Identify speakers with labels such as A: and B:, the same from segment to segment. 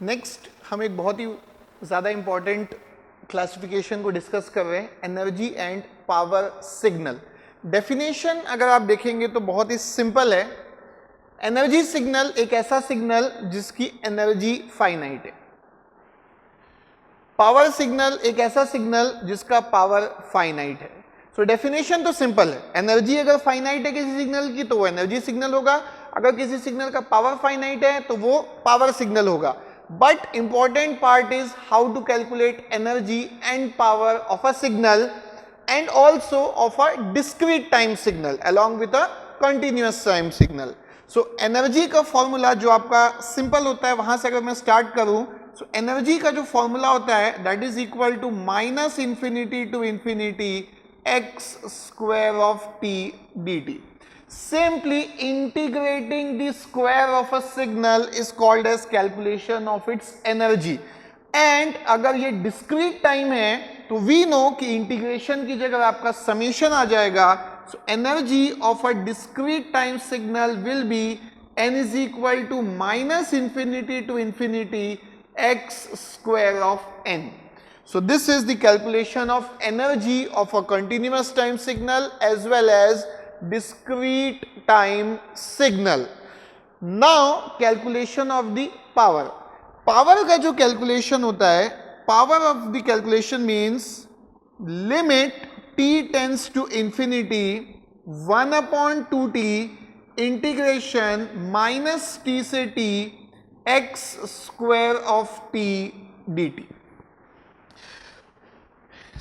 A: Next हम एक बहुत ही ज़्यादा इंपॉर्टेंट क्लासिफिकेशन को डिस्कस कर रहे हैं, energy and power signal. Definition अगर आप देखेंगे तो बहुत ही सिंपल है। एनर्जी सिग्नल एक ऐसा सिग्नल जिसकी एनर्जी फाइनाइट है। पावर सिग्नल एक ऐसा सिग्नल जिसका पावर फाइनाइट है। सो डेफिनेशन तो सिंपल है, एनर्जी अगर फाइनाइट है किसी सिग्नल की तो वो एनर्जी सिग्नल होगा, अगर किसी सिग्नल का पावर फाइनाइट है तो वो पावर सिग्नल होगा। But important part is how to calculate energy and power of a signal and also of a discrete time signal along with a continuous time signal. So energy का formula जो आपका simple होता है, वहां से अगर मैं स्टार्ट करूं, so energy का जो फॉर्मूला होता है that is equal to minus infinity to infinity x square of t dt. Simply integrating the square of a signal is called as calculation of its energy. And अगर ये discrete time है तो we know कि integration की जगह आपका summation आ जाएगा। So energy of a discrete time signal will be n is equal to minus infinity to infinity x square of n. So this is the calculation of energy of a continuous time signal as well as discrete time signal. Now calculation of the power. Power का जो calculation होता है, power of the calculation means limit t tends to infinity 1/2t integration minus t से t x square of t dt.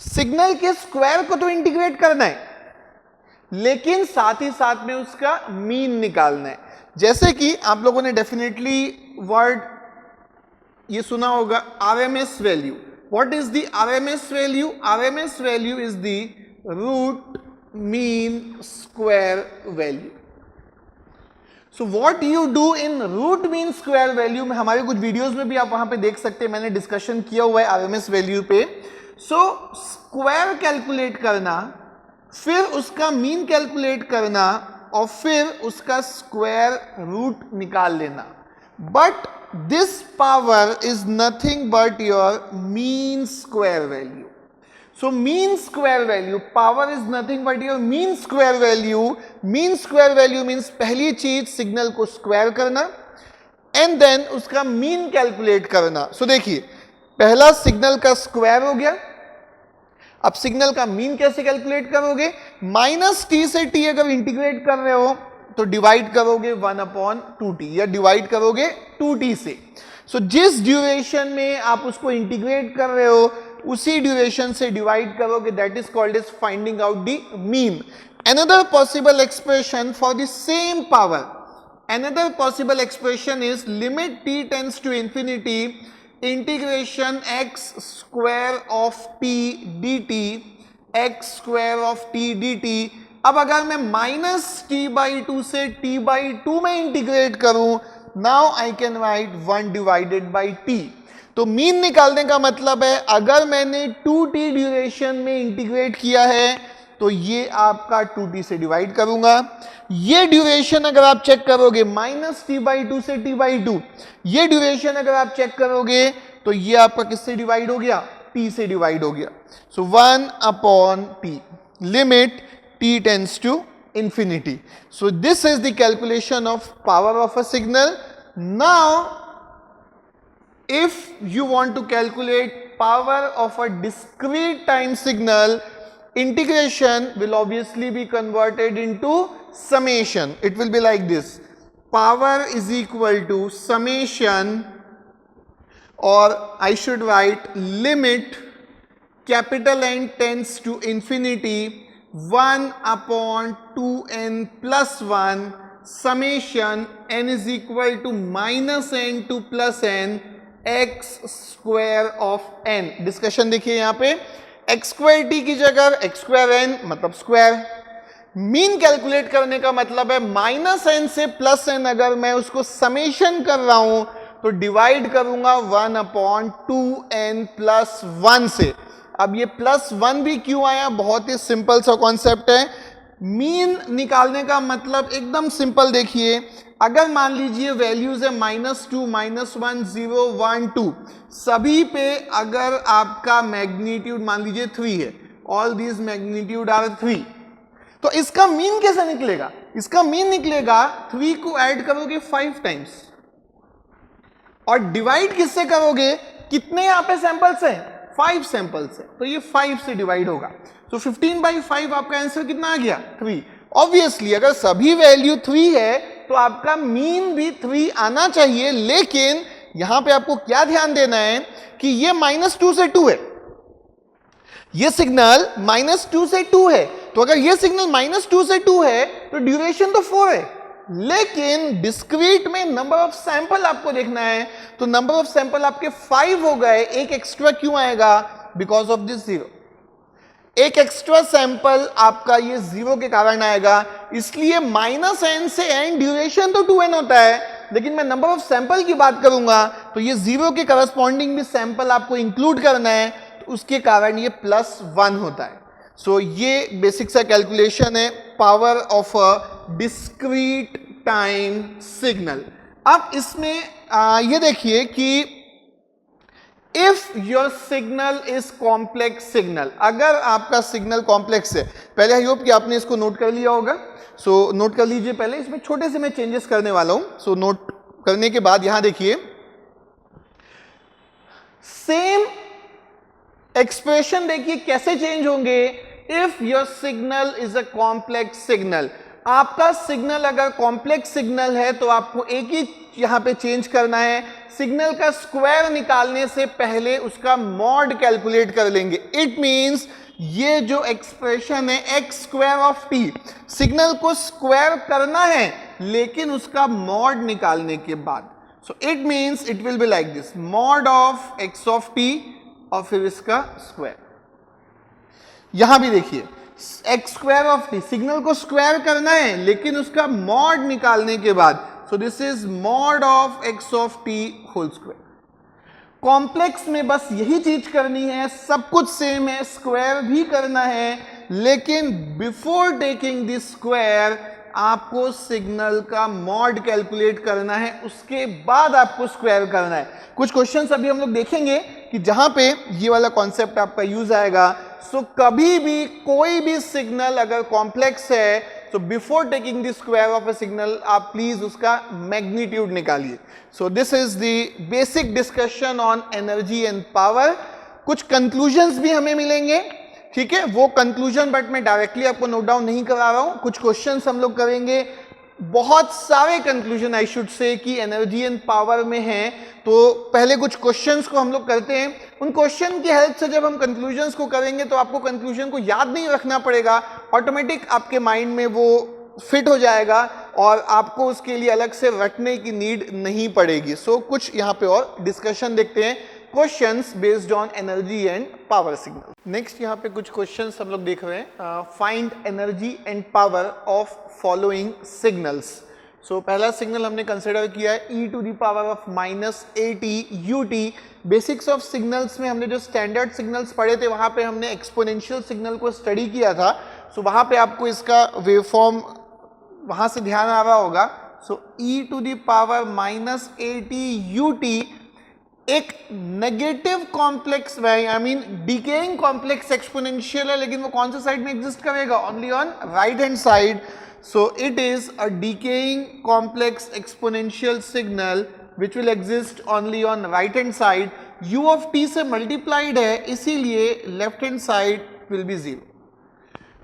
A: Signal के square को तो integrate करना है, लेकिन साथ ही साथ में उसका मीन निकालना है. जैसे कि आप लोगों ने डेफिनेटली वर्ड ये सुना होगा, RMS value. What is the RMS value? RMS value is the root mean square value. So what you do in root mean square value में, हमारे कुछ वीडियोस में भी आप वहां पे देख सकते हैं, मैंने डिस्कशन किया हुआ है RMS वैल्यू पे. सो स्क्वायर कैलकुलेट करना, फिर उसका मीन कैलकुलेट करना और फिर उसका स्क्वायर रूट निकाल लेना. But this power is nothing but your mean square value. So mean square value, power is nothing but your mean square value. Mean square value means पहली चीज सिग्नल को square करना एंड देन उसका mean calculate करना. सो देखिए, पहला signal का square हो गया. अब सिग्नल का मीन कैसे कैलकुलेट करोगे? माइनस टी से टी अगर इंटीग्रेट कर रहे हो तो डिवाइड करोगे 1/2t या डिवाइड करोगे 2t से. सो जिस ड्यूरेशन में आप उसको इंटीग्रेट कर रहे हो उसी ड्यूरेशन से डिवाइड करोगे. That is called as finding out the mean. Another possible expression for the same power, another possible expression is limit t tends to infinity integration x square of t dt, x square of t dt. अब अगर मैं minus t/2 से t/2 में integrate करूं, now I can write 1 divided by t. तो mean निकालने का मतलब है अगर मैंने 2t ड्यूरेशन में इंटीग्रेट किया है तो ये आपका 2t से डिवाइड करूंगा. ये ड्यूरेशन अगर आप चेक करोगे माइनस t/2 से t/2, ये ड्यूरेशन अगर आप चेक करोगे तो ये आपका किससे डिवाइड हो गया? t से डिवाइड हो गया. सो 1/t limit t tends to infinity. So this is the calculation of power of a signal. Now if you want to calculate power of a discrete time signal, integration will obviously be converted into summation. It will be like this: power is equal to summation, or I should write limit capital N tends to infinity 1/2n plus 1 summation n is equal to minus n to plus n x square of n. Discussion देखिए यहाँ पे, x square t की जगह x square n मतलब square. Mean calculate करने का मतलब है माइनस n से प्लस n अगर मैं उसको समेशन कर रहा हूं तो डिवाइड करूंगा 1/2n plus 1 से. अब ये +1 भी क्यों आया? बहुत ही सिंपल सा कॉन्सेप्ट है. मीन निकालने का मतलब एकदम सिंपल देखिए, अगर मान लीजिए वैल्यूज है -2, -1, 0, 1, 2, सभी पे अगर आपका मैग्नीट्यूड मान लीजिए 3 है, ऑल दीज मैग्नीट्यूड आर 3, तो इसका मीन कैसे निकलेगा? इसका मीन निकलेगा 3 को ऐड करोगे 5 टाइम्स और डिवाइड किससे करोगे? कितने यहां पे सैंपल्स हैं? 5 सैंपल्स है, तो ये 5 से डिवाइड होगा। तो 15/5 आपका आंसर कितना आ गया? 3। ऑब्वियसली अगर सभी वैल्यू 3 है तो आपका मीन भी 3 आना चाहिए, लेकिन यहां पे आपको क्या ध्यान देना है कि ये -2 से 2 है, ये सिग्नल -2 से 2 है, तो अगर ये सिग्नल -2 से 2 है तो ड्यूरेशन तो 4 है, लेकिन डिस्क्रीट में नंबर ऑफ सैंपल आपको देखना है, तो नंबर ऑफ सैंपल आपके 5 हो गए, एक एक्स्ट्रा क्यों आएगा? Because of this 0। एक एक्स्ट्रा सैंपल आपका ये 0 के कारण आएगा, इसलिए -n से n ड्यूरेशन तो 2n होता है, लेकिन मैं नंबर ऑफ सैंपल की बात करूंगा तो ये 0 के करस्पॉन्डिंग भी सैंपल आपको इंक्लूड करना है, तो उसके कारण ये +1 होता है। सो ये बेसिक सा कैलकुलेशन है power of a discrete time signal. अब इसमें ये देखिए कि if your signal is complex signal, अगर आपका सिग्नल कॉम्प्लेक्स है, पहले आई होप कि आपने इसको नोट कर लिया होगा, सो नोट कर लीजिए पहले, इसमें छोटे से मैं चेंजेस करने वाला हूं। सो नोट करने के बाद यहां देखिए, सेम एक्सप्रेशन देखिए कैसे चेंज होंगे। If your signal is a complex signal, आपका सिग्नल अगर कॉम्प्लेक्स सिग्नल है तो आपको एक ही यहां पे चेंज करना है, सिग्नल का स्क्वायर निकालने से पहले उसका मॉड कैलकुलेट कर लेंगे। इट मींस ये जो एक्सप्रेशन है x², सिग्नल को स्क्वायर करना है लेकिन उसका मॉड निकालने के बाद, so it means it will be like this, mod of x और फिर इसका स्क्वायर। यहां भी देखिए x², सिग्नल को स्क्वायर करना है लेकिन उसका मॉड निकालने के बाद, so this is mod of x whole square. Complex में बस यही चीज करनी है, सब कुछ सेम है, स्क्वायर भी करना है, लेकिन बिफोर टेकिंग दिस स्क्वायर आपको सिग्नल का मॉड कैलकुलेट करना है, उसके बाद आपको स्क्वायर करना है। कुछ क्वेश्चंस अभी हम लोग देखेंगे कि जहां पे ये वाला कॉन्सेप्ट आपका यूज आएगा। सो कभी भी कोई भी सिग्नल अगर कॉम्प्लेक्स है तो before taking the square of a signal आप प्लीज उसका मैग्नीट्यूड निकालिए। सो this is the basic discussion on energy and power. कुछ कंक्लूजन्स भी हमें मिलेंगे, ठीक है, वो कंक्लूजन बट मैं डायरेक्टली आपको नोट डाउन नहीं करा रहा हूं, कुछ क्वेश्चंस हम लोग करेंगे। बहुत सारे कंक्लूजन आई शुड से कि एनर्जी एंड पावर में है, तो पहले कुछ क्वेश्चंस को हम लोग करते हैं। उन क्वेश्चन की हेल्प से जब हम कंक्लूजन्स को करेंगे तो आपको कंक्लूजन को याद नहीं रखना पड़ेगा, ऑटोमेटिक आपके माइंड में वो फिट हो जाएगा और आपको उसके लिए अलग से रटने की नीड नहीं पड़ेगी। सो कुछ यहाँ पे और डिस्कशन देखते हैं, questions based on energy and power signal. Next यहाँ पे कुछ क्वेश्चंस हम लोग देख रहे हैं, find energy and power of following signals. So पहला सिग्नल हमने कंसिडर किया है e⁻⁻80 ut। Basics of signals में हमने जो स्टैंडर्ड सिग्नल्स पढ़े थे वहां पे हमने एक्सपोनेंशियल सिग्नल को स्टडी किया था। सो वहां पे आपको इसका वेवफॉर्म वहां से ध्यान आ रहा होगा। सो e⁻⁻80 ut एक negative complex I mean decaying complex exponential है, लेकिन वो कौन से साइड में एग्जिस्ट करेगा? Only on right hand side. So it is a decaying complex exponential signal which will exist only on right hand side. U of t से multiplied है, इसीलिए left hand side will be 0.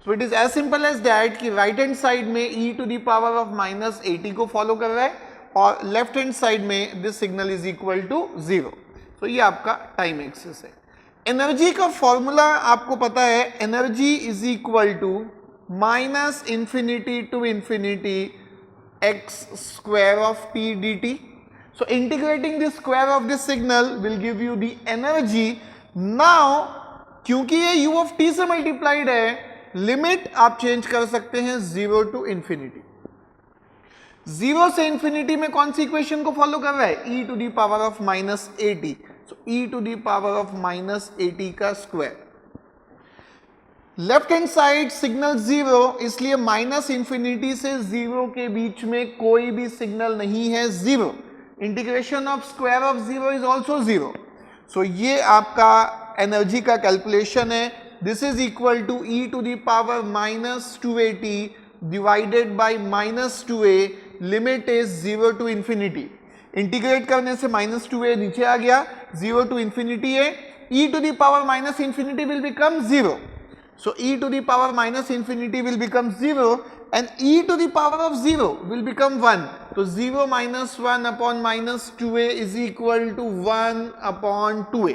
A: So it is as simple as that कि right hand side में e⁻⁻80 को follow कर रहा है और left hand side में this signal is equal to 0. So ये आपका time axis है। एनर्जी का फॉर्मूला आपको पता है, energy is equal to -∞ to ∞ x² of t dt. So integrating the square of this signal will give you the energy. Now क्योंकि ये u of t से मल्टीप्लाइड है, लिमिट आप चेंज कर सकते हैं 0 to ∞। 0 से ∞ में कौन सी इक्वेशन को फॉलो कर रहा है? e⁻⁻80। So e⁻⁻80 का square. Left hand side signal zero, इसलिए माइनस इंफिनिटी से जीरो के बीच में कोई भी सिग्नल नहीं है, zero. Integration of square of zero is also zero. So ये आपका एनर्जी का कैलकुलेशन है। This is equal to e to the power minus 2at divided by minus 2a, limit is 0 to infinity. Integrate करने से minus 2a नीचे आ गया, 0 to infinity है, e to the power minus infinity will become 0। So e to the power minus infinity will become 0 and e to the power of 0 will become 1. So 0 minus 1 upon minus 2a is equal to 1 upon 2a.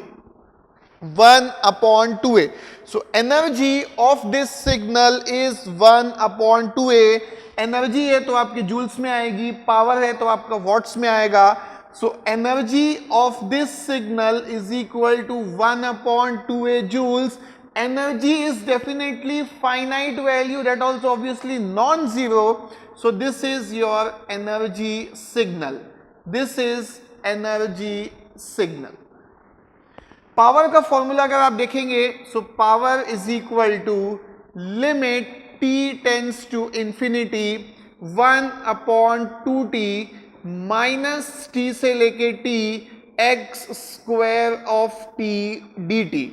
A: 1 upon 2a. So energy of this signal is 1 upon 2a. Energy है तो आपके joules में आएगी, power है तो आपका watts में आएगा। So energy of this signal is equal to 1 upon 2a joules. Energy is definitely finite value, that also obviously non-zero. So this is your energy signal. This is energy signal. Power का formula अगर आप देखेंगे, so power is equal to limit t tends to infinity 1 upon 2t minus t से लेके t x square of t dt.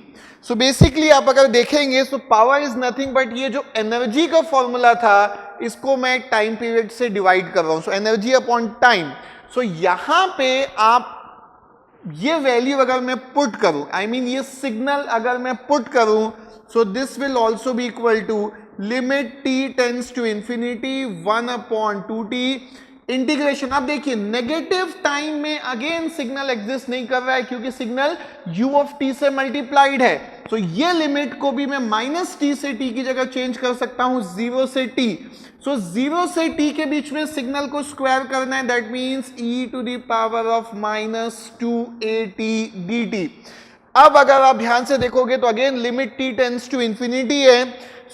A: So basically आप अगर देखेंगे सो power is nothing but ये जो एनर्जी का फॉर्मूला था इसको मैं टाइम पीरियड से डिवाइड कर रहा हूं, सो एनर्जी अपॉन टाइम। सो यहां पे आप ये वैल्यू अगर मैं पुट करूं, आई मीन ये सिग्नल अगर मैं पुट करूं, so this will also be equal to limit t tends to infinity 1 upon 2t integration. आप देखिए नेगेटिव टाइम में अगेन सिग्नल एग्जिस्ट नहीं कर रहा है क्योंकि सिग्नल u ऑफ t से मल्टीप्लाइड है। तो ये लिमिट को भी मैं माइनस t से t की जगह चेंज कर सकता हूं 0 से t। सो 0 से t के बीच में सिग्नल को स्क्वायर करना है, that means e to the power of minus 2at dt। अब अगर आप ध्यान से देखोगे तो again limit t tends to infinity है।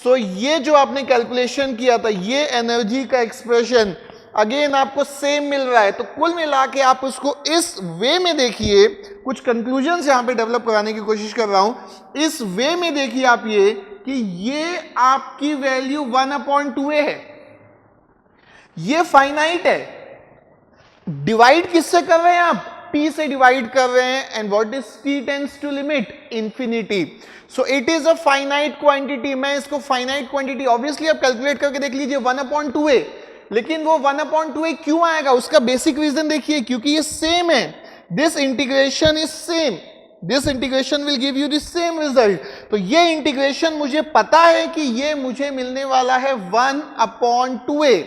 A: सो ये जो आपने कैलकुलेशन किया था ये एनर्जी का एक्सप्रेशन अगेन आपको सेम मिल रहा है। तो कुल मिला के आप उसको इस वे में देखिए, कुछ कंक्लूजन्स यहां पे डेवलप कराने की कोशिश कर रहा हूं। इस वे में देखिए आप ये कि ये आपकी वैल्यू 1 अपॉन 2a है, ये फाइनाइट है। डिवाइड किससे कर रहे हैं आप? t से डिवाइड कर रहे हैं। And what is t tends to limit? Infinity. So it is a finite quantity. मैं इसको फाइनाइट क्वांटिटी ऑब्वियसली आप कैलकुलेट करके देख लीजिए 1 अपॉन 2a, लेकिन वो 1 अपॉन 2a क्यों आएगा? उसका बेसिक रीजन देखिए, क्योंकि ये सेम है। This integration is same, this integration will give you the same result. तो ये इंटीग्रेशन मुझे पता है कि ये मुझे मिलने वाला है 1 upon 2a,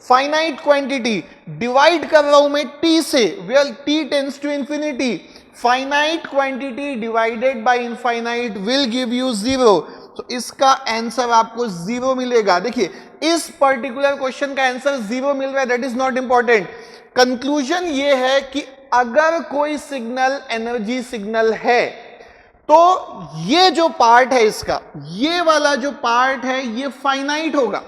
A: finite quantity. Divide कर रहा हूं मैं t से, well t tends to infinity. Finite quantity divided by infinite will give you 0। तो इसका आंसर आपको 0 मिलेगा। देखिए इस पर्टिकुलर क्वेश्चन का आंसर 0 मिल रहा है, that is not important. Conclusion ये है कि अगर कोई सिग्नल एनर्जी सिग्नल है तो ये जो पार्ट है इसका, ये वाला जो पार्ट है ये फाइनाइट होगा।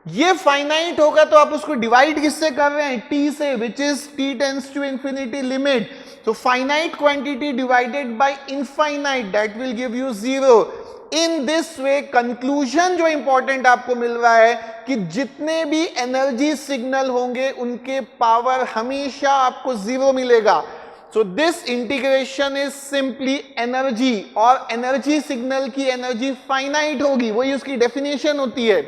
A: ये फाइनाइट होगा तो आप उसको डिवाइड किससे कर रहे हैं? t से, which is t tends to infinity limit. तो finite quantity divided by infinite, that will give you 0। In this way conclusion जो इंपॉर्टेंट आपको मिल रहा है कि जितने भी एनर्जी सिग्नल होंगे उनके पावर हमेशा आपको 0 मिलेगा। So this integration is simply energy, और एनर्जी सिग्नल की एनर्जी फाइनाइट होगी, वही उसकी डेफिनेशन होती है।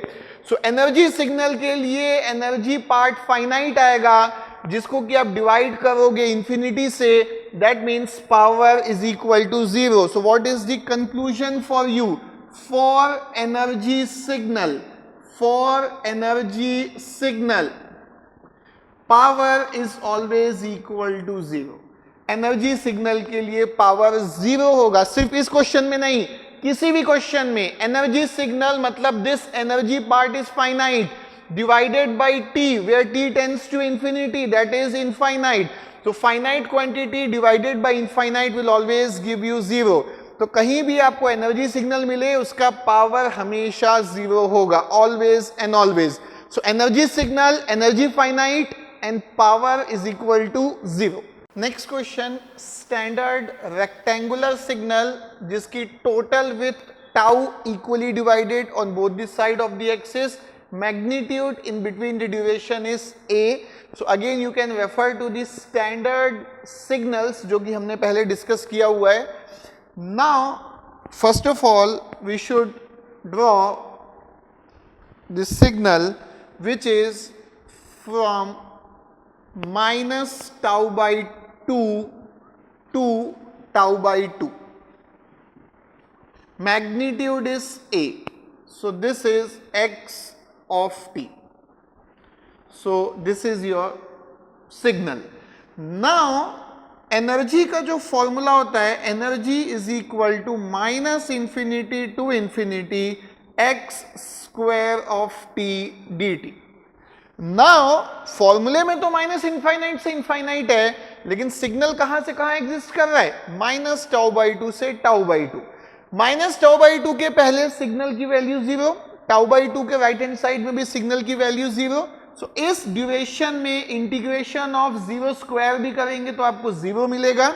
A: सो एनर्जी सिग्नल के लिए एनर्जी पार्ट फाइनाइट आएगा, जिसको कि आप डिवाइड करोगे इंफिनिटी से, that means power is equal to 0। So what is the conclusion for you? For energy signal, for energy signal power is always equal to 0। Energy signal के लिए power 0 होगा, सिर्फ इस क्वेश्चन में नहीं, किसी भी क्वेश्चन में। एनर्जी सिग्नल मतलब this energy part is finite divided by t, where t tends to infinity, that is infinite. So finite quantity divided by infinite will always give you 0. तो कहीं भी आपको एनर्जी सिग्नल मिले उसका power हमेशा 0 होगा, always and always. So energy signal, energy finite and power is equal to 0. Next question, standard rectangular signal जिसकी total width tau equally divided on both the side of the axis. Magnitude in between the duration is a. So again you can refer to the standard signals जो कि हमने पहले discuss किया हुआ है. Now first of all we should draw the signal which is from minus tau by 2 to tau by 2. Magnitude is a. So this is x of t. So this is your signal. Now energy का जो formula होता है, energy is equal to minus infinity to infinity x square of t d t. Now फॉर्मूले में तो minus infinite से infinite है, लेकिन सिग्नल कहां से कहां एग्जिस्ट कर रहा है, माइनस टाउ बाई टू से tau by to. Minus tau by to के पहले सिग्नल की value zero, tau by to के राइट हैंड साइड में भी सिग्नल की वैल्यू जीरो. सो इस ड्यूरेशन में इंटीग्रेशन ऑफ जीरो स्क्वायर भी करेंगे तो आपको जीरो मिलेगा.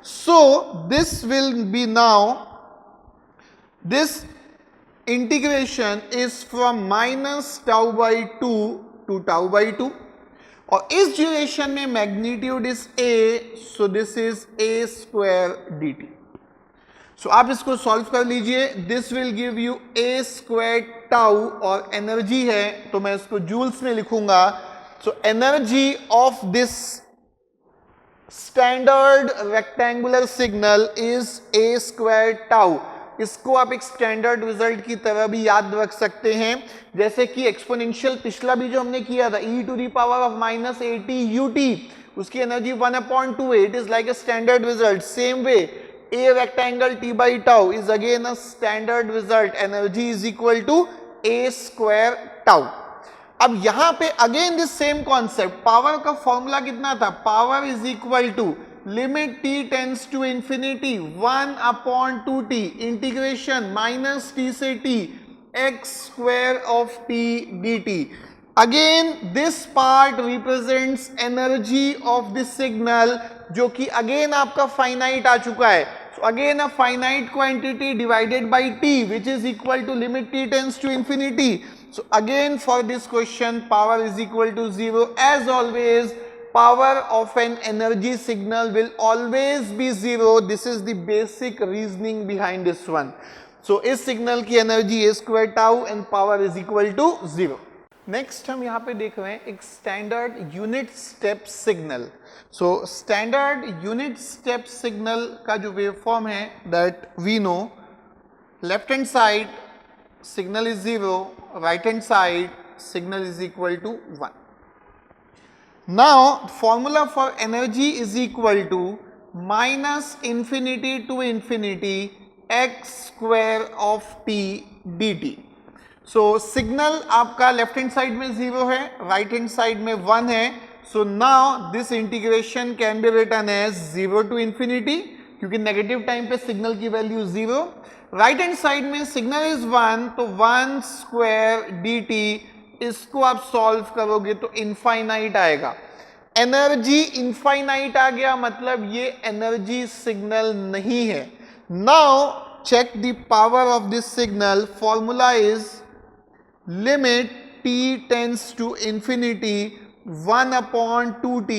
A: So this will be now, this integration is from minus tau by two to tau by two, और इस ड्यूरेशन में magnitude is A. So this is A square d t. सो आप इसको सॉल्व कर लीजिए. This will give you A square tau, और energy है तो मैं इसको जूल्स में लिखूंगा. So energy of this standard rectangular signal is A square tau. इसको आप एक स्टैंडर्ड रिजल्ट की तरह भी याद रख सकते हैं, जैसे कि एक्सपोनेंशियल पिछला भी जो हमने किया था, e to the power of minus a t u t, उसकी energy 1/2. It is like a standard result. Same way a rectangle t by tau is again a standard result. Energy is equal to a square tau. अब यहां पे again this same concept. Power का formula कितना था, power is equal to limit t tends to infinity 1/2t integration minus t से t x square of t dt. Again this part represents energy of this signal, जो कि again आपका finite आ चुका है. So again a finite quantity divided by t, which is equal to limit t tends to infinity. So again for this question power is equal to 0. As always, power of an energy signal will always be 0. This is the basic reasoning behind this one. So इस सिग्नल की एनर्जी a square tau and power is equal to 0. Next हम यहाँ पे देख रहे हैं एक standard unit step signal. So standard unit step signal का जो वेव फॉर्म है that we know, left hand side signal is 0, right hand side signal is equal to 1. Now formula for energy is equal to minus infinity to infinity x square of t d t. So signal आपका left hand side में 0 है, right hand side में 1 है. So now this integration can be written as 0 to infinity, क्योंकि negative time पे signal की value 0. Right hand side में signal is 1, तो 1 स्क्वायर डी टी. इसको आप सॉल्व करोगे तो इनफाइनाइट आएगा. एनर्जी इनफाइनाइट आ गया, मतलब ये एनर्जी सिग्नल नहीं है. Now check the power of this signal. Formula is limit t tends to infinity 1/2t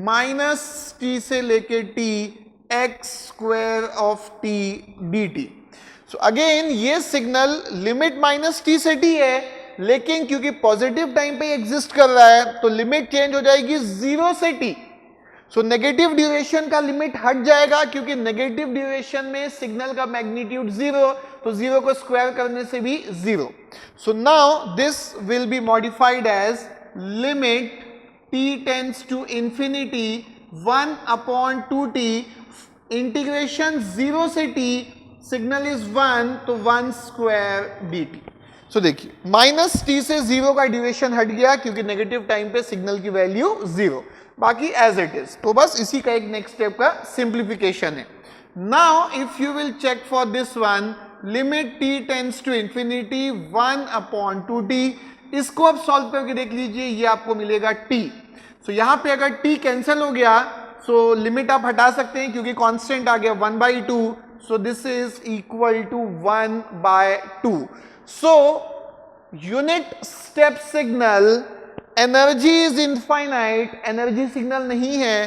A: minus t से लेके t x square of t dt. So again ये सिग्नल लिमिट माइनस t से t है, लेकिन क्योंकि positive time पे exist कर रहा है तो लिमिट चेंज हो जाएगी 0 से t. सो नेगेटिव ड्यूरेशन का लिमिट हट जाएगा, क्योंकि नेगेटिव ड्यूरेशन में सिग्नल का मैग्नीट्यूड 0, तो 0 को स्क्वायर करने से भी 0. So now this will be modified as limit t tends to infinity 1/2t integration 0 से t, सिग्नल इज 1, तो 1 स्क्वायर dt. सो देखिए माइनस t से 0 का ड्यूरेशन हट गया, क्योंकि नेगेटिव टाइम पे सिग्नल की वैल्यू 0, बाकी एज इट इज. तो बस इसी का एक नेक्स्ट स्टेप का सिंप्लीफिकेशन है. Now if you will check for this one, limit t tends to infinity 1/2t, इसको आप सॉल्व करके देख लीजिए, ये आपको मिलेगा t. सो यहां पे अगर t कैंसिल हो गया, सो लिमिट आप हटा सकते हैं, क्योंकि कांस्टेंट आ गया 1/2. so this is equal to 1 by 2. So unit step signal, energy is infinite, energy signal नहीं है,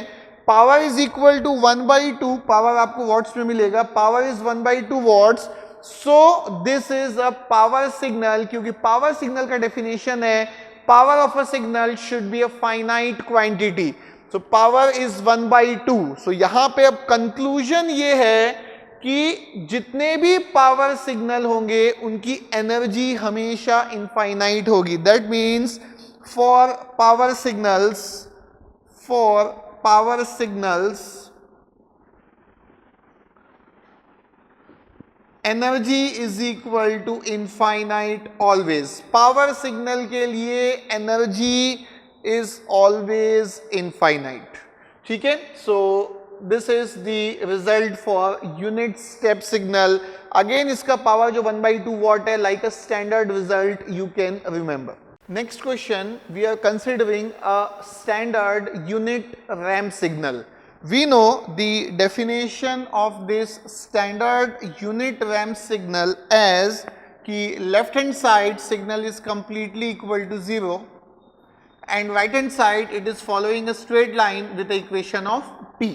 A: power is equal to 1/2, power आपको वॉट्स में मिलेगा, power is 1/2 watts. So this is a power signal, क्योंकि power signal का definition है power of a signal should be a finite quantity. So power is 1/2. सो यहां पे अब कंक्लूजन ये है कि जितने भी पावर सिग्नल होंगे उनकी एनर्जी हमेशा इनफाइनाइट होगी. That means for power signals energy is equal to infinite always. Power signal के लिए एनर्जी इज ऑलवेज इनफाइनाइट. ठीक है. So this is the result for unit step signal. Again इसका power जो 1/2 वॉट है, like a standard result you can remember. Next question, we are considering a standard unit ramp signal. We know the definition of this standard unit ramp signal as कि left hand side signal is completely equal to 0 and right hand side it is following a straight line with the equation of t.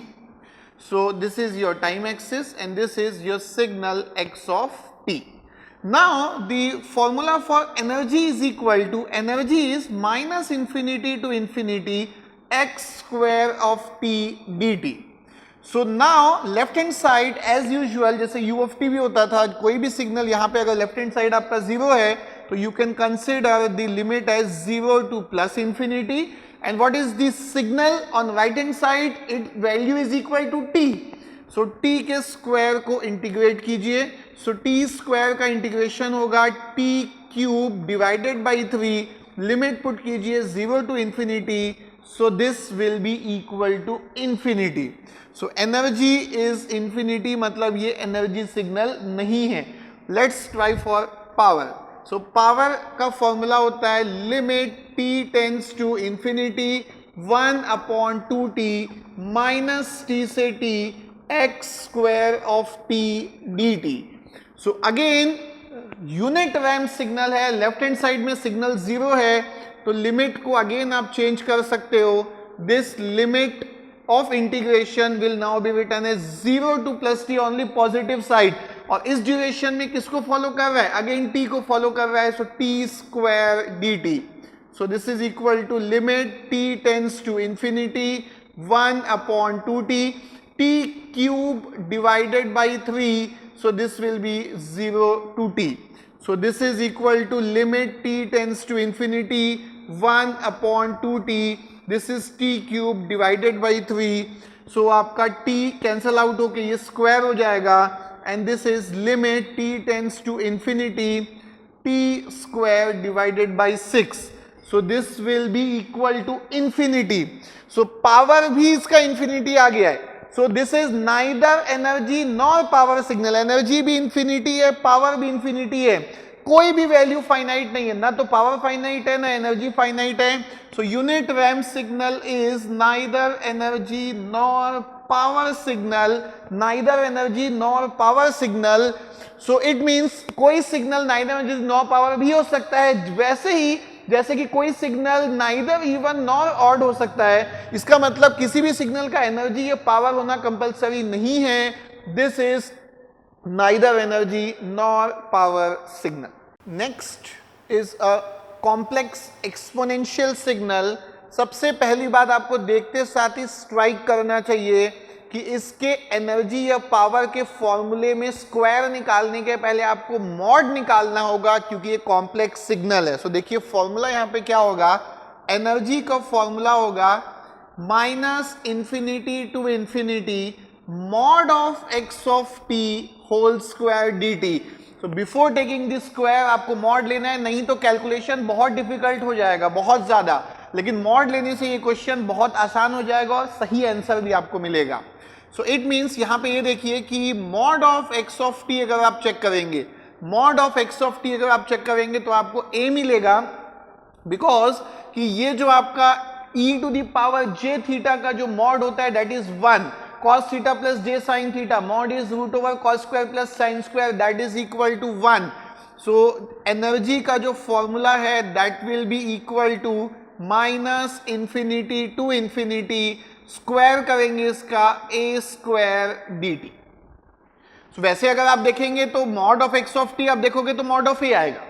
A: So this is your time axis and this is your signal x of t. Now the formula for energy is equal to, energy is minus infinity to infinity x square of t dt. So now left hand side as usual, जैसे u of t भी होता था, कोई भी signal यहाँ पे अगर left hand side आपका 0 है तो you can consider the limit as 0 to plus infinity. And what is the signal on right hand side? Its value is equal to t. So t के स्क्वायर को integrate कीजिए. So t square का integration होगा t cube divided by 3, limit put कीजिए 0 to infinity. So this will be equal to infinity. So energy is infinity, मतलब ये energy signal नहीं है. Let's try for power. So power का formula होता है limit t tends to infinity 1/2t minus t से t x square of t dt. So again unit ramp signal है, left hand side में signal 0 है तो लिमिट को again आप चेंज कर सकते हो. This limit of integration will now be written as 0 to plus t only positive side. और इस ड्यूरेशन में किसको फॉलो कर रहा है? अगेन t को फॉलो कर रहा है. So t square dt. So this is equal to limit t tends to infinity 1/2t t cube divided by 3, so this will be 0 to t. So this is equal to limit t tends to infinity 1/2t, this is t cube divided by 3. So आपका t cancel out होके ये square हो जाएगा and this is limit t tends to infinity t square divided by 6. So this will be equal to infinity. So power भी इसका infinity आ गया है. So this is neither energy nor power signal. Energy भी infinity है, power भी infinity है, कोई भी वैल्यू फाइनाइट नहीं है, ना तो पावर फाइनाइट है ना एनर्जी फाइनाइट है. So unit ramp signal is neither energy nor power signal, neither energy nor power signal. So it means कोई signal neither energy nor power भी हो सकता है, वैसे ही जैसे कि कोई signal neither even nor odd हो सकता है. इसका मतलब किसी भी सिग्नल का एनर्जी या पावर होना कंपलसरी नहीं है. This is neither energy nor power signal. Next is a complex exponential signal. सबसे पहली बात आपको देखते साथ ही स्ट्राइक करना चाहिए कि इसके एनर्जी या पावर के फॉर्मूले में स्क्वायर निकालने के पहले आपको मॉड निकालना होगा, क्योंकि ये कॉम्प्लेक्स सिग्नल है. सो देखिए फॉर्मूला यहाँ पे क्या होगा, एनर्जी का फॉर्मूला होगा minus infinity to infinity mod of x of t whole square d t. So before taking this square आपको मॉड लेना है, नहीं तो कैलकुलेशन बहुत डिफिकल्ट हो जाएगा, बहुत ज्यादा. लेकिन मॉड लेने से ये क्वेश्चन बहुत आसान हो जाएगा और सही आंसर भी आपको मिलेगा. सो इट मीन्स यहाँ पे ये देखिए कि mod of x of T अगर आप चेक करेंगे, mod of x of T अगर आप चेक करेंगे तो आपको ए मिलेगा, बिकॉज कि ये जो आपका e to the power j theta का जो मॉड होता है that is 1. cos theta plus j sine theta mod is root over cos square plus sine square that is equal to 1. So energy का जो फॉर्मूला है that will be equal to minus infinity to infinity square करेंगे इसका a square dt. So, वैसे अगर आप देखेंगे तो mod of x of T आप देखोगे तो मॉड ऑफ ए आएगा,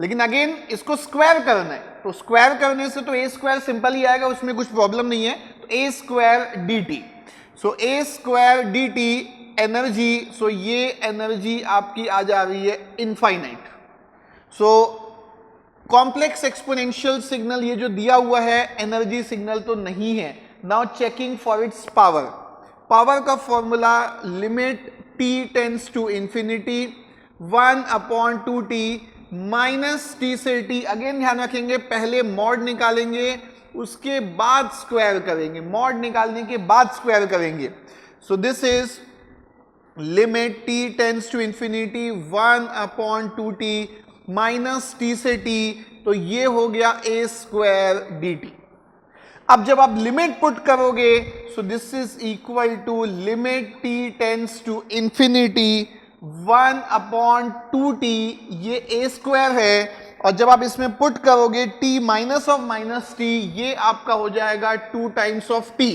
A: लेकिन अगेन इसको स्क्वायर करना है तो स्क्वायर करने से तो ए स्क्वायर सिंपल ही आएगा, उसमें कुछ प्रॉब्लम नहीं है. तो ए स्क्वायर डी टी. सो ए स्क्वायर डी टी एनर्जी, सो ये एनर्जी आपकी आ जा रही है infinite. So complex exponential signal ये जो दिया हुआ है एनर्जी सिग्नल तो नहीं है. Now checking for its power. Power का formula limit t tends to infinity 1/2t minus T से t. अगेन ध्यान रखेंगे पहले मॉड निकालेंगे उसके बाद स्क्वायर करेंगे, मॉड निकालने के बाद स्क्वायर करेंगे. So this is limit t tends to infinity 1/2t minus T से t. तो ये हो गया a स्क्वायर dt. अब जब आप लिमिट पुट करोगे so this is equal to limit t tends to infinity 1/2t, ये a स्क्वायर है, और जब आप इसमें पुट करोगे t minus of minus t, ये आपका हो जाएगा 2 टाइम्स ऑफ t.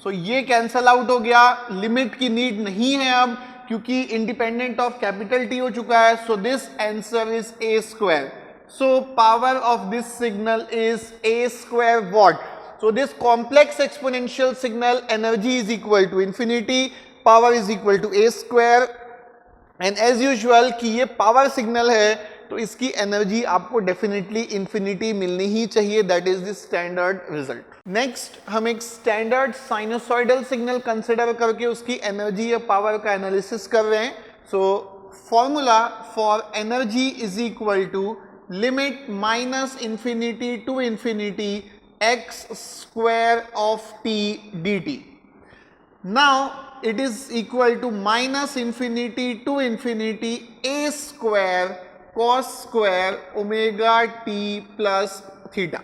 A: सो ये कैंसल आउट हो गया, लिमिट की नीड नहीं है अब क्योंकि इंडिपेंडेंट ऑफ कैपिटल T हो चुका है. So this answer is a square. So power of this signal is a square what. So this complex exponential signal energy is equal to infinity, power is equal to a square, and as usual कि ये power signal है तो इसकी energy आपको definitely infinity मिलनी ही चाहिए. That is the standard result. Next हम एक स्टैंडर्ड साइनोसॉइडल सिग्नल कंसिडर करके उसकी एनर्जी या पावर का एनालिसिस कर रहे हैं. So formula for energy is equal to limit minus infinity to infinity x square of t dt. Now it is equal to minus infinity to infinity a square cos square omega t plus theta.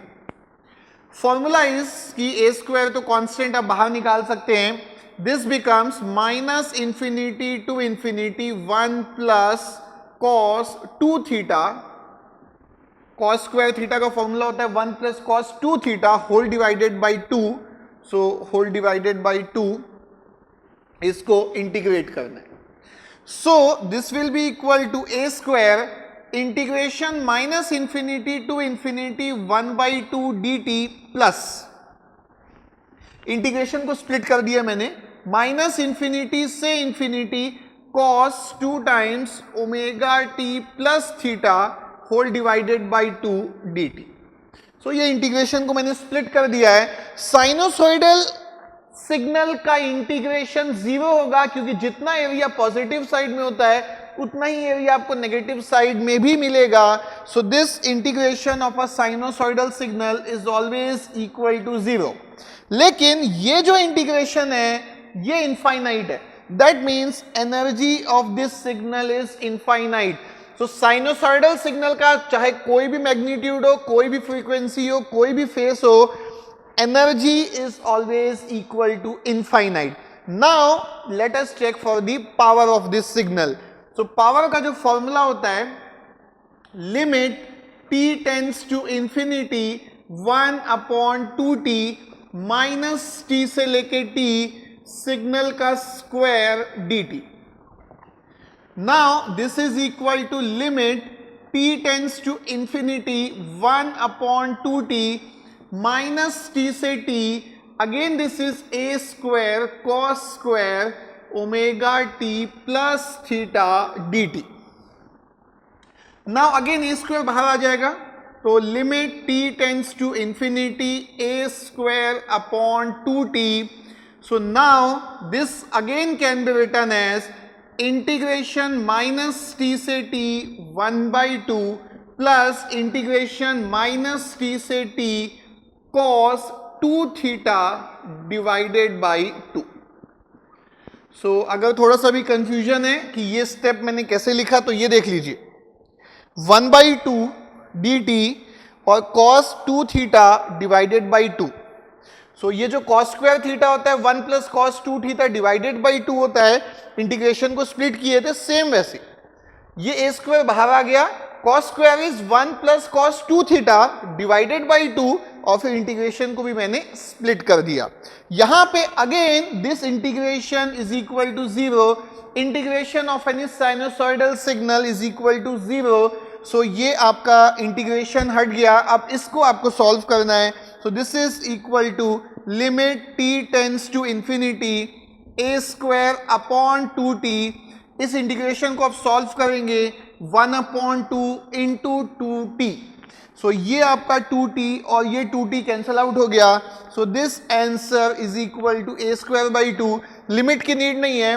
A: Formula is कि a square तो constant आप बाहर निकाल सकते हैं. This becomes minus infinity to infinity 1 plus cos 2 theta. cos square theta का formula होता है 1 plus cos 2 theta whole divided by 2. So whole divided by 2 इसको इंटीग्रेट करना है. So this will be equal to a square integration minus infinity to infinity 1/2 dt plus integration को split कर दिया मैंने, माइनस इंफिनिटी से infinity cos 2 times omega t plus theta whole divided by 2 dt. So ये integration को मैंने split कर दिया है. साइनोसॉइडल सिग्नल का इंटीग्रेशन 0 होगा क्योंकि जितना एरिया पॉजिटिव साइड में होता है उतना ही एरिया आपको नेगेटिव साइड में भी मिलेगा. So this integration of a sinusoidal signal is always equal to 0. लेकिन ये जो इंटीग्रेशन है ये इनफाइनाइट है. That means energy of this signal is infinite. तो साइनोसॉइडल सिग्नल का चाहे कोई भी मैग्नीट्यूड हो, कोई भी फ्रीक्वेंसी हो, कोई भी फेस हो, energy is always equal to infinite. Now let us check for the power of this signal. So power का जो फॉर्मूला होता है limit t tends to infinity 1/2t minus t से लेके t सिग्नल का square dt. Now this is equal to limit t tends to infinity 1/2t minus t से t. Again this is a square cos square omega t plus theta dt. Now again a square बाहर आ जाएगा तो limit t tends to infinity a square upon 2t. So now this again can be written as integration minus T से T 1/2 plus integration minus T से T cos 2 theta divided by 2. So अगर थोड़ा सा भी confusion है कि ये step मैंने कैसे लिखा तो ये देख लीजिए 1/2 dt और cos 2 theta divided by 2. So ये जो cos स्क्वायर थीटा होता है 1 plus cos 2 theta divided by 2 होता है, इंटीग्रेशन को स्प्लिट किए थे सेम वैसे ये a स्क्वायर बाहर आ गया, cos square is 1 plus cos 2 theta divided by 2 और फिर इंटीग्रेशन को भी मैंने स्प्लिट कर दिया। यहां पे again this integration is equal to 0, integration of any sinusoidal signal is equal to 0। So ये आपका इंटीग्रेशन हट गया, अब इसको आपको सॉल्व करना है। So this is equal to limit t tends to infinity a square upon 2t। इस इंटीग्रेशन को आप सॉल्व करेंगे 1/2 इंटू 2t। सो ये आपका 2t और ये 2t कैंसल आउट हो गया। So this answer is equal to a square by 2। Limit की नीड नहीं है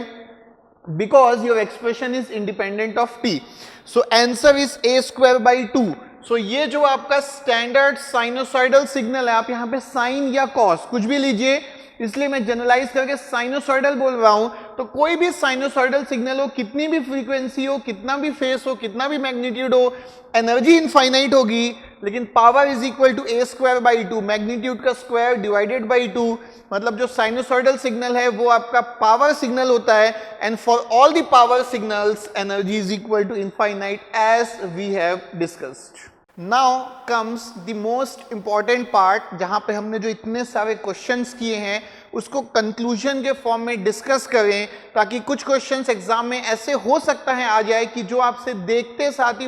A: because your expression is independent of t। So answer is a square by 2। So ये जो आपका स्टैंडर्ड साइनोसॉइडल सिग्नल है, आप यहां पे साइन या कॉस कुछ भी लीजिए, इसलिए मैं जनरलाइज करके साइनोसॉइडल बोल रहा हूं। तो कोई भी साइनोसॉइडल सिग्नल हो, कितनी भी फ्रीक्वेंसी हो, कितना भी फेस हो, कितना भी मैग्नीट्यूड हो, एनर्जी इनफाइनाइट होगी, लेकिन power is equal to a square by 2, magnitude का स्क्वायर डिवाइडेड बाई 2। मतलब जो साइनोसॉइडल सिग्नल है वो आपका पावर सिग्नल होता है, and for all the power signals energy is equal to infinite as we have discussed. Now comes the most important part, जहां पे हमने जो इतने सारे क्वेश्चंस किए हैं उसको कंक्लूजन के फॉर्म में डिस्कस करें, ताकि कुछ क्वेश्चंस एग्जाम में ऐसे हो सकता है आ जाए कि जो आपसे देखते साथ ही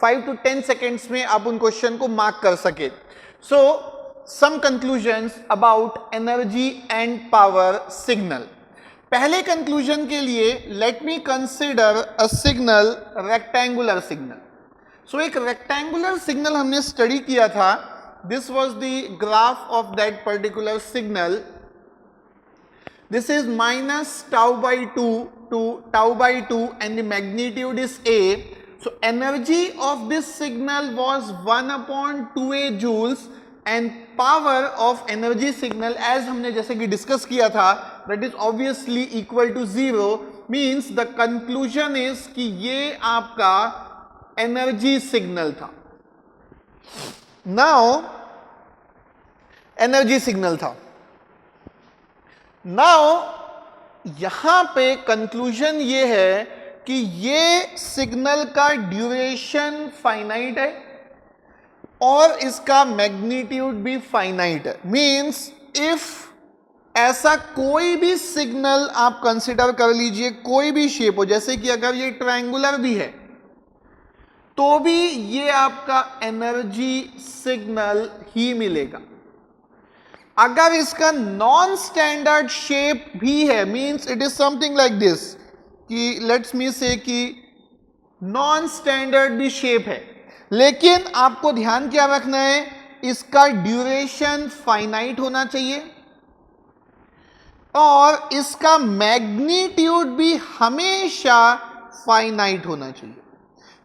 A: 5 to 10 सेकेंड्स में आप उन क्वेश्चन को मार्क कर सके। So some conclusions about energy and power signal. पहले कंक्लूजन के लिए let me consider a signal rectangular signal. So एक रेक्टेंगुलर सिग्नल हमने स्टडी किया था, this was the graph of that particular signal. This is minus tau by 2 to tau by 2 and the magnitude is A. So energy of this signal was 1/2A joules and power of energy signal as हमने जैसे कि discuss किया था that is obviously equal to 0, means the conclusion is कि ये आपका energy signal था। Now energy signal था। नाउ यहां पे कंक्लूजन ये है कि ये सिग्नल का ड्यूरेशन फाइनाइट है और इसका मैग्नीट्यूड भी फाइनाइट है। मींस इफ ऐसा कोई भी सिग्नल आप कंसिडर कर लीजिए, कोई भी शेप हो, जैसे कि अगर ये ट्रायंगुलर भी है तो भी ये आपका एनर्जी सिग्नल ही मिलेगा। अगर इसका नॉन स्टैंडर्ड शेप भी है, means it is something like this, कि लेट्स मी से कि नॉन स्टैंडर्ड भी शेप है, लेकिन आपको ध्यान क्या रखना है, इसका ड्यूरेशन फाइनाइट होना चाहिए और इसका मैग्नीट्यूड भी हमेशा फाइनाइट होना चाहिए।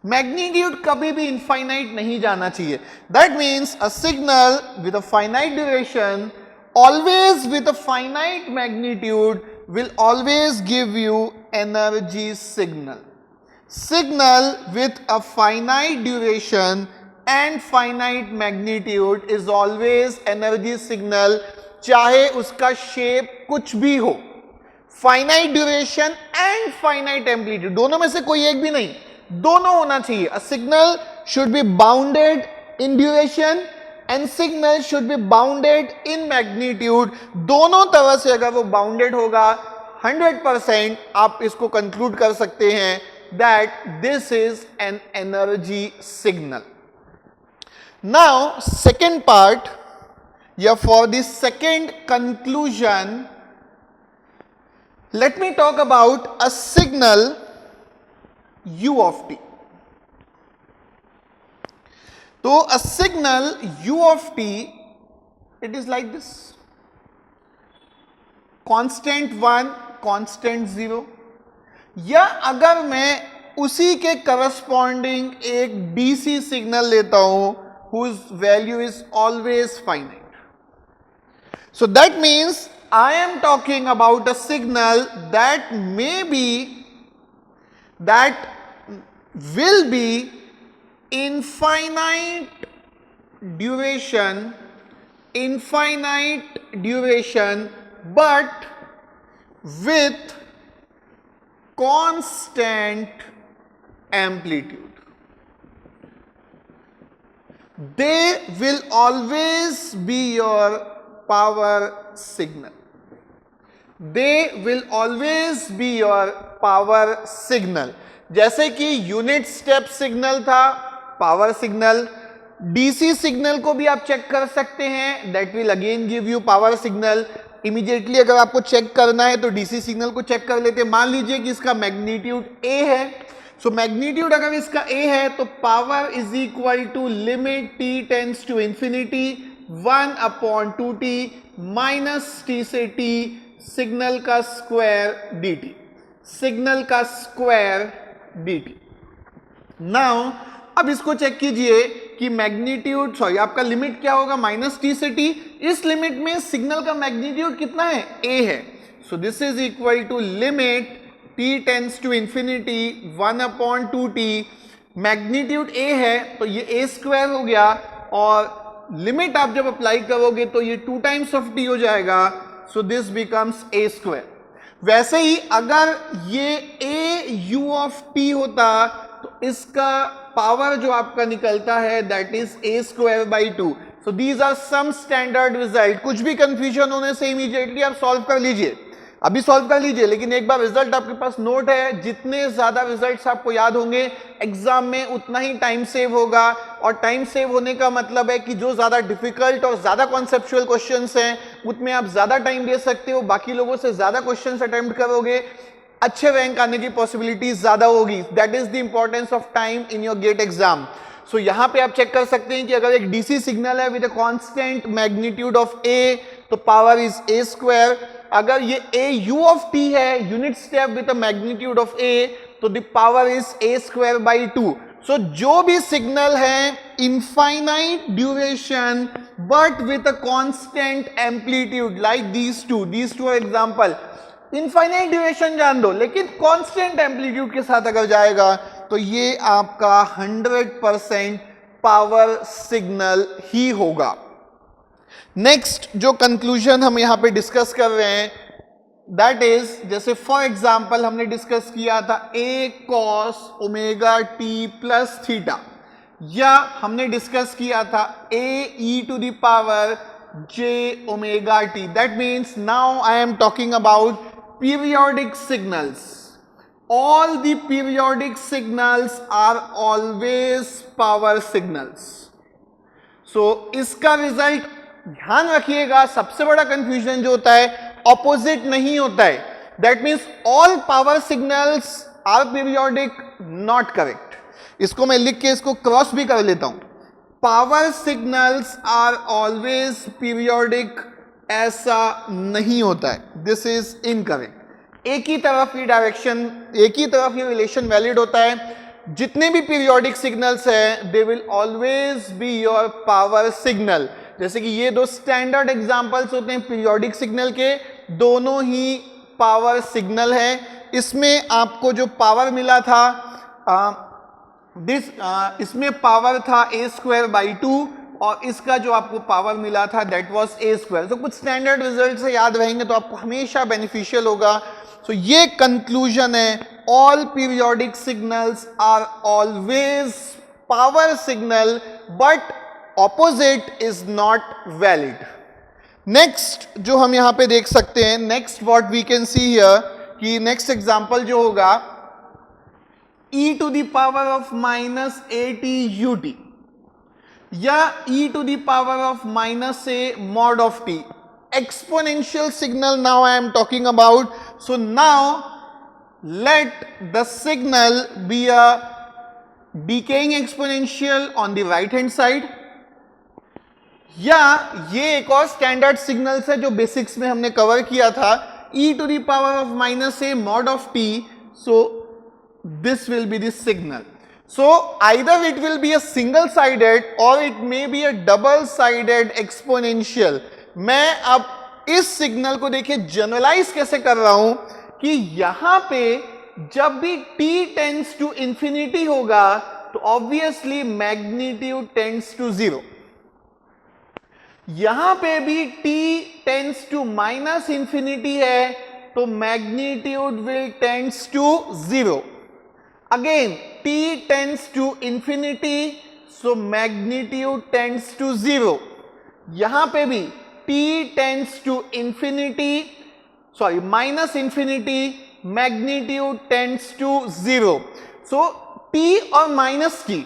A: मैग्नीट्यूड कभी भी इनफाइनाइट नहीं जाना चाहिए। That means a signal with a finite duration always with a finite magnitude will always give you energy signal. Signal with a finite duration and finite magnitude is always energy signal, चाहे उसका shape कुछ भी हो। Finite duration and finite amplitude, दोनों में से कोई एक भी नहीं, दोनों होना चाहिए। अ signal should be bounded in duration and signal should be bounded in magnitude. दोनों तरह से अगर वो बाउंडेड होगा 100% आप इसको कंक्लूड कर सकते हैं that this is an energy signal. Now second part, या for the second conclusion, let me talk about a signal u of t. So a signal u of t, it is like this, constant 1, constant 0, या अगर मैं उसी के corresponding एक DC signal लेता हूं whose value is always finite. So that means I am talking about a signal that will be infinite duration infinite duration but with constant amplitude. They will always be your power signal. They will always be your power signal. जैसे कि unit step signal था, power signal, DC signal को भी आप check कर सकते हैं, that will again give you power signal. Immediately अगर आपको चेक करना है तो डीसी सिग्नल को चेक कर लेते हैं. मान लीजिए कि इसका मैग्नीट्यूड ए है, सो मैग्नीट्यूड अगर इसका ए है तो power is equal to limit t tends to infinity 1/2t minus T से टी सिग्नल का स्क्वायर dt. सिग्नल का स्क्वायर dt. नाउ अब इसको चेक कीजिए कि मैग्नीट्यूड आपका लिमिट क्या होगा, माइनस टी से टी. इस लिमिट में सिग्नल का मैग्नीट्यूड कितना है, a है. So this is equal to limit t tends to infinity 1/2t. Magnitude a है तो ये a स्क्वायर हो गया, और लिमिट आप जब अप्लाई करोगे तो ये 2 टाइम्स ऑफ t हो जाएगा. So this becomes a square. वैसे ही अगर ये a u ऑफ t होता तो इसका पावर जो आपका निकलता है that is a square by 2. So these are some standard result. कुछ भी कंफ्यूजन होने से इमीडिएटली आप सॉल्व कर लीजिए, अभी सॉल्व कर लीजिए, लेकिन एक बार रिजल्ट आपके पास नोट है, जितने ज्यादा रिजल्ट्स आपको याद होंगे एग्जाम में उतना ही टाइम सेव होगा. और टाइम सेव होने का मतलब है कि जो ज्यादा डिफिकल्ट और ज्यादा कॉन्सेप्चुअल क्वेश्चंस हैं उसमें आप ज्यादा टाइम दे सकते हो, बाकी लोगों से ज्यादा क्वेश्चंस अटेम्प्ट करोगे, अच्छे रैंक आने की पॉसिबिलिटीज ज्यादा होगी. That is the importance of time in your GATE exam. So यहां पे आप चेक कर सकते हैं कि अगर एक डीसी सिग्नल है with a constant magnitude of A तो पावर इज a स्क्वायर. अगर ये a u ऑफ t है, unit step with a magnitude of a, तो the power is a square by 2. So जो भी सिग्नल है infinite duration but with a constant amplitude like these two are example. Infinite duration जान दो, लेकिन constant amplitude के साथ अगर जाएगा तो ये आपका 100% पावर सिग्नल ही होगा. नेक्स्ट जो कंक्लूजन हम यहां पे डिस्कस कर रहे हैं दैट इज, जैसे फॉर एग्जांपल हमने डिस्कस किया था a cos omega t plus theta, या हमने डिस्कस किया था a e to the power j omega t. That means now I am talking about periodic signals. All the periodic signals are always power signals. So इसका result ध्यान रखिएगा, सबसे बड़ा confusion जो होता है ऑपोजिट नहीं होता है. That means all power signals are periodic, not correct. इसको मैं लिख के इसको क्रॉस भी कर लेता हूं. Power signals are always periodic, ऐसा नहीं होता है. This is incorrect. एक ही तरफ ही डायरेक्शन, एक ही तरफ ही रिलेशन वैलिड होता है. जितने भी पीरियोडिक सिग्नल्स हैं they will always be your power signal. जैसे कि ये दो स्टैंडर्ड एग्जांपल्स होते हैं पीरियोडिक सिग्नल के, दोनों ही पावर सिग्नल है. इसमें आपको जो पावर मिला था इसमें पावर था a स्क्वायर बाई 2, और इसका जो आपको पावर मिला था दैट वाज a स्क्वायर. तो कुछ स्टैंडर्ड रिजल्ट से याद रहेंगे तो आपको हमेशा बेनिफिशियल होगा. सो ये कंक्लूजन है, all periodic signals are always power signal but opposite is not valid. Next जो हम यहां पे देख सकते हैं, next what we can see here, कि नेक्स्ट एग्जांपल जो होगा e to the power of minus AT/UT या e to the power of minus a mod of t. Exponential signal now I am talking about. So now let the signal be a decaying exponential on the right hand side, या ये एक और standard signals है जो basics में हमने cover किया था, e to the power of minus a mod of t. So this will be the signal. So either it will be a single sided or it may be a double sided exponential. मैं अब इस signal को देखिए generalise कैसे कर रहा हूं कि यहां पे जब भी t टेंड्स टू इंफिनिटी होगा तो ऑब्वियसली मैग्नीट्यूड टेंड्स टू 0. यहां पे भी t tends to minus infinity है तो magnitude will tends to 0. Again t tends to infinity so magnitude tends to 0. यहां पे भी t tends to infinity sorry minus infinity magnitude tends to 0. So t और minus की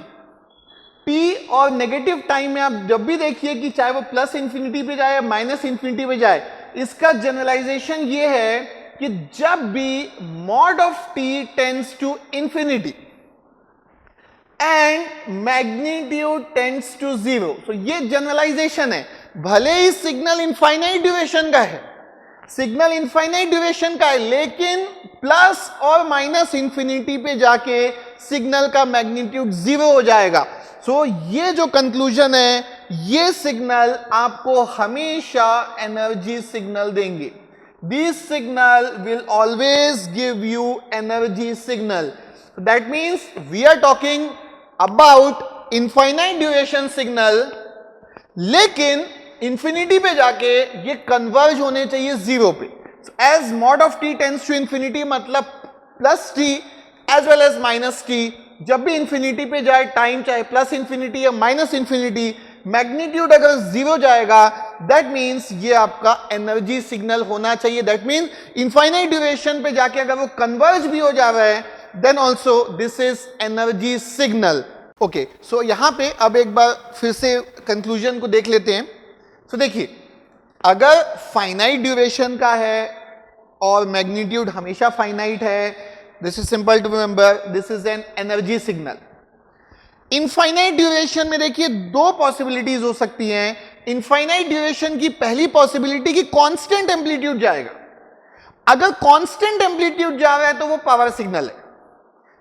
A: t और negative time में आप जब भी देखिए कि चाहे वो प्लस इंफिनिटी पे जाए या माइनस इंफिनिटी पे जाए, इसका जनरलाइजेशन ये है कि जब भी mod of t tends to infinity and magnitude tends to 0, तो ये जनरलाइजेशन है. भले ही सिग्नल इनफाइनाइट ड्यूरेशन का है, सिग्नल इनफाइनाइट ड्यूरेशन का है, लेकिन प्लस और माइनस इंफिनिटी पे जाके सिग्नल का मैग्नीट्यूड 0 हो जाएगा. सो ये जो कंक्लूजन है, ये सिग्नल आपको हमेशा एनर्जी सिग्नल देंगे. This signal will always give you energy signal. That means we are talking about infinite duration signal, लेकिन इंफिनिटी पे जाके ये कन्वर्ज होने चाहिए 0 पे. As mod of t tends to infinity मतलब plus t as well as minus t. जब भी इंफिनिटी पे जाए टाइम, चाहे प्लस इंफिनिटी या माइनस इंफिनिटी, मैग्नीट्यूड अगर 0 जाएगा दैट मीन्स ये आपका एनर्जी सिग्नल होना चाहिए. दैट मीन्स इनफाइनाइट ड्यूरेशन पे जाके अगर वो कन्वर्ज भी हो जा रहा है then also this is energy signal. Okay, so यहां पे अब एक बार फिर से कंक्लूजन को देख लेते हैं. तो देखिए, अगर फाइनाइट ड्यूरेशन का है और मैग्नीट्यूड हमेशा फाइनाइट है, this is simple to remember, this is an energy signal. Infinite duration में देखिए दो पॉसिबिलिटीज हो सकती हैं. इनफाइनाइट ड्यूरेशन की पहली पॉसिबिलिटी कि कांस्टेंट एम्पलीट्यूड जाएगा. अगर कांस्टेंट एम्पलीट्यूड जा रहा है तो वो पावर सिग्नल है.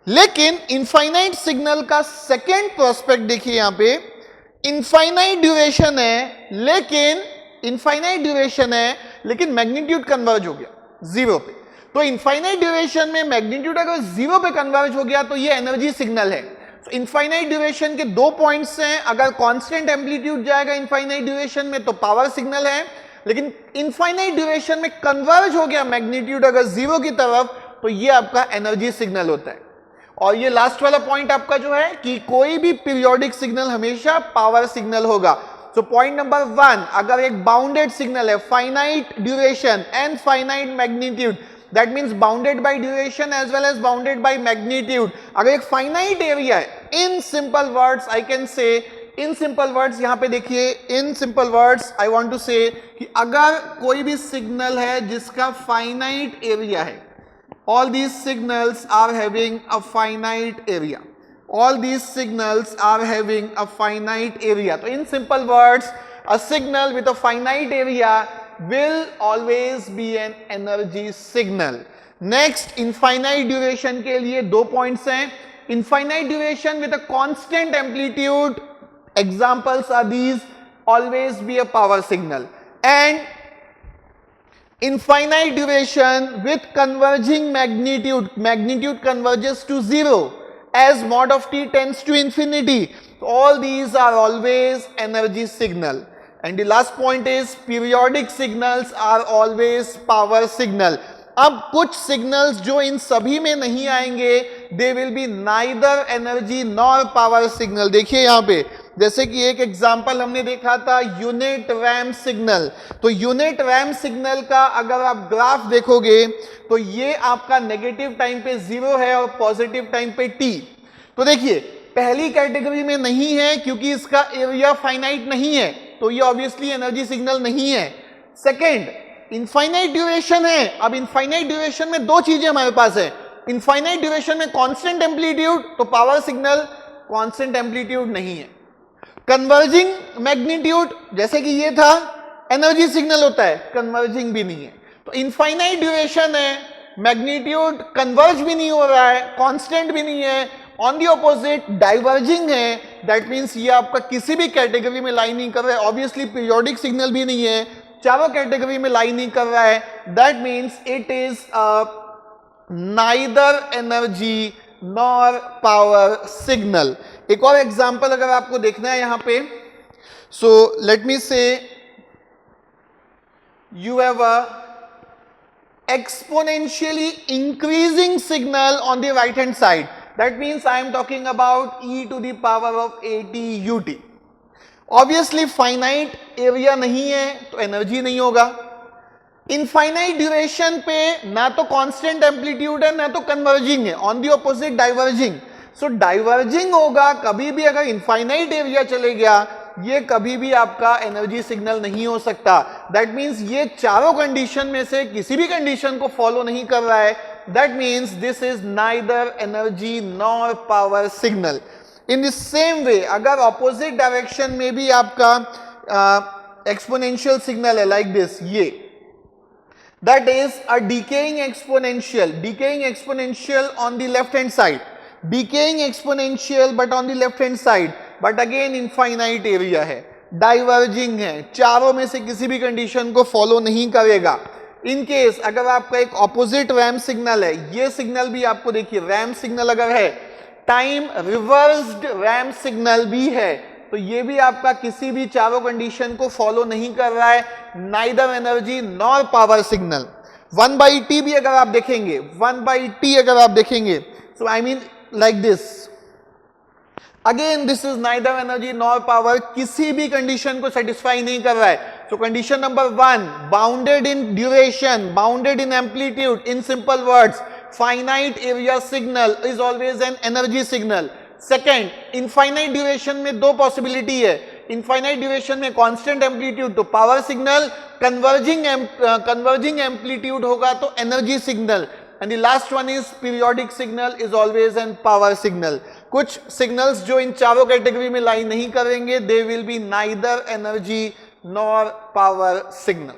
A: लेकिन इनफाइनाइट सिग्नल का सेकेंड प्रोस्पेक्ट देखिए, यहां पे इनफाइनाइट ड्यूरेशन है, लेकिन मैग्नीट्यूड कन्वर्ज हो गया 0 पे. तो इनफाइनाइट ड्यूरेशन में मैग्नीट्यूड अगर 0 पे कन्वर्ज हो गया तो ये एनर्जी सिग्नल है. तो इनफाइनाइट ड्यूरेशन के दो पॉइंट्स हैं. अगर कांस्टेंट एम्पलीट्यूड जाएगा इनफाइनाइट ड्यूरेशन में तो पावर सिग्नल है, लेकिन इनफाइनाइट ड्यूरेशन में कन्वर्ज हो गया मैग्नीट्यूड अगर 0 की तरफ तो ये आपका एनर्जी सिग्नल होता है. और ये लास्ट वाला पॉइंट आपका जो है कि कोई भी पीरियोडिक सिग्नल हमेशा पावर सिग्नल होगा. सो पॉइंट नंबर 1, अगर एक बाउंडेड सिग्नल है, finite duration and finite magnitude, that means bounded by duration as well as bounded by magnitude. अगर एक फाइनाइट एरिया है, in simple words I can say, in simple words यहां पे देखिए, in simple words I want to say कि अगर कोई भी सिग्नल है जिसका फाइनाइट एरिया है, all these signals are having a finite area, all these signals are having a finite area. So in simple words, a signal with a finite area will always be an energy signal. Next, infinite duration के लिए दो points हैं. Infinite duration with a constant amplitude, examples are these, always be a power signal. And infinite duration with converging magnitude, magnitude converges to 0 as mod of t tends to infinity. So all these are always energy signal. And the last point is periodic signals are always power signal. अब कुछ signals जो इन सभी में नहीं आएंगे, they will be neither energy nor power signal. देखिए यहां पे जैसे कि एक एग्जांपल हमने देखा था यूनिट रैम्प सिग्नल. तो यूनिट रैम्प सिग्नल का अगर आप ग्राफ देखोगे तो ये आपका नेगेटिव टाइम पे 0 है और पॉजिटिव टाइम पे t. तो देखिए पहली कैटेगरी में नहीं है क्योंकि इसका एरिया फाइनाइट नहीं है, तो ये ऑब्वियसली एनर्जी सिग्नल नहीं है. सेकेंड, इनफाइनाइट ड्यूरेशन है. अब इनफाइनाइट ड्यूरेशन में दो चीजें हमारे पास है. इनफाइनाइट ड्यूरेशन में कांस्टेंट एम्पलीट्यूड, तो पावर सिग्नल. कांस्टेंट एम्पलीट्यूड नहीं है. कन्वर्जिंग मैग्नीट्यूड जैसे कि ये था, एनर्जी सिग्नल होता है, कन्वर्जिंग भी नहीं है. तो इनफाइनाइट ड्यूरेशन है, मैग्नीट्यूड कन्वर्ज भी नहीं हो रहा है, कांस्टेंट भी नहीं है. ऑन दी ऑपोजिट डाइवर्जिंग है, दैट मीन्स ये आपका किसी भी कैटेगरी में लाई नहीं कर रहा है. ऑब्वियसली पीरियोडिक सिग्नल भी नहीं है, चारों कैटेगरी में लाई नहीं कर रहा है. That means it is neither energy nor power signal. एक और एग्जांपल अगर आपको देखना है यहां पे, सो लेट मी से you have a exponentially increasing signal on the right hand side. That means I am talking about e to the power of at ut. Obviously finite area नहीं है तो एनर्जी नहीं होगा. Infinite duration पे ना तो constant amplitude है ना तो कन्वर्जिंग है, on the opposite diverging. So diverging होगा कभी भी. अगर इनफाइनाइट एरिया चले गया ये कभी भी आपका एनर्जी सिग्नल नहीं हो सकता. दैट मीन्स ये चारों कंडीशन में से किसी भी कंडीशन को फॉलो नहीं कर रहा है. That means this is neither energy nor power signal. In the same way अगर ऑपोजिट डायरेक्शन में भी आपका एक्सपोनेंशियल सिग्नल है लाइक दिस, ये that is a decaying exponential on the left hand side, decaying exponential but on the left hand side, but again infinite area है, diverging है, चारों में से किसी भी कंडीशन को फॉलो नहीं करेगा. इन केस अगर आपका एक ऑपोजिट रैम्प सिग्नल है, ये सिग्नल भी आपको देखिए रैम्प सिग्नल अगर है, टाइम रिवर्स्ड रैम्प सिग्नल भी है, तो ये भी आपका किसी भी चारों कंडीशन को फॉलो नहीं कर रहा है, neither energy nor power signal. 1/t भी अगर आप देखेंगे, 1/t अगर आप देखेंगे, so I mean like this, again this is neither energy nor power, किसी भी कंडीशन को सेटिस्फाई नहीं कर रहा है. So condition number 1, bounded in duration, bounded in amplitude, in simple words finite area signal is always an energy signal. Second, infinite duration में दो possibility है. Infinite duration में constant amplitude तो power signal, converging amplitude होगा तो energy signal, and the last one is periodic signal is always an power signal. कुछ signals जो इन चारों कैटेगरी में लाई नहीं करेंगे, they will be neither energy nor power signal.